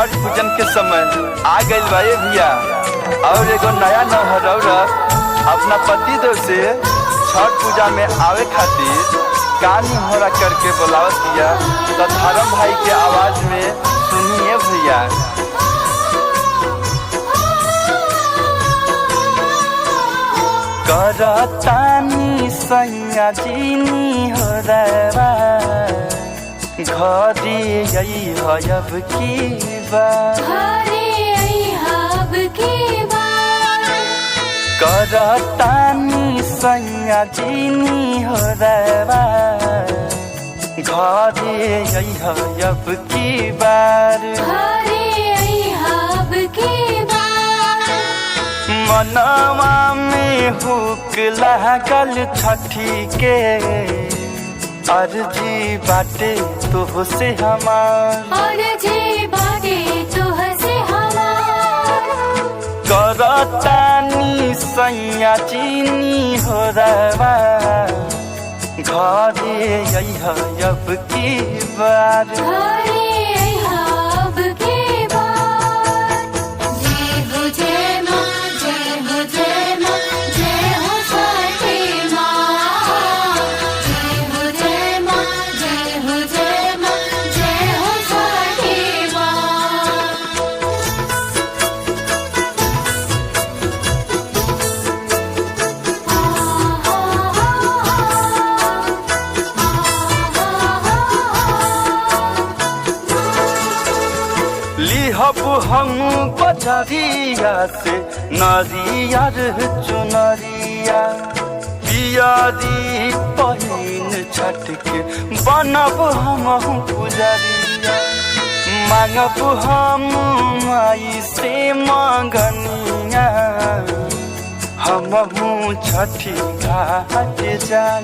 छठ पूजन के समय आ गइल बा भैया। और एगो नया नौहर औरत अपना पति देव से छठ पूजा में आवे खातिर कानी होरा करके बुलावत दिया। तो धर्म भाई के आवाज में सुनिए भैया। करतानी सैया जीनी हो रवा घरे अब की बार करतानी सैया जीनी हो रवा घरे अब की बार मनवा में हुक लागल छठी के अर्जी बाटे तुह से हमार करतानी सैया चीनी हो रवा घरे अब की बार लिहब हम बजरिया से नरियर चुनरिया पियरी पहिन छठ के बनब हम पुजरिया मांगब हम माई से मांगनिया हम छठी घाट जाए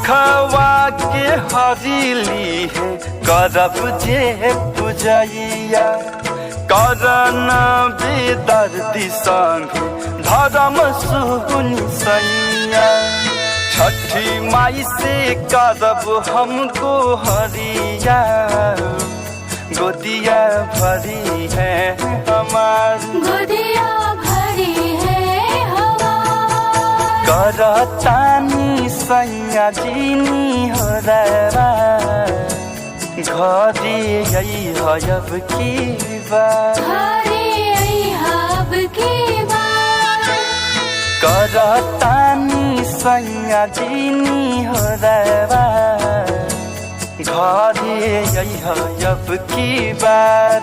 खवा के हरीली है करब जे पूजैया करन बेदर्दी संग धर्म सुनी सैया छठी माई से करब हमको हरिया गोदिया भरी है हमार करतानी सैया जीनी हो रवा घरे अब की बार करतानी सैया जीनी हो रवा घरे अब की बार।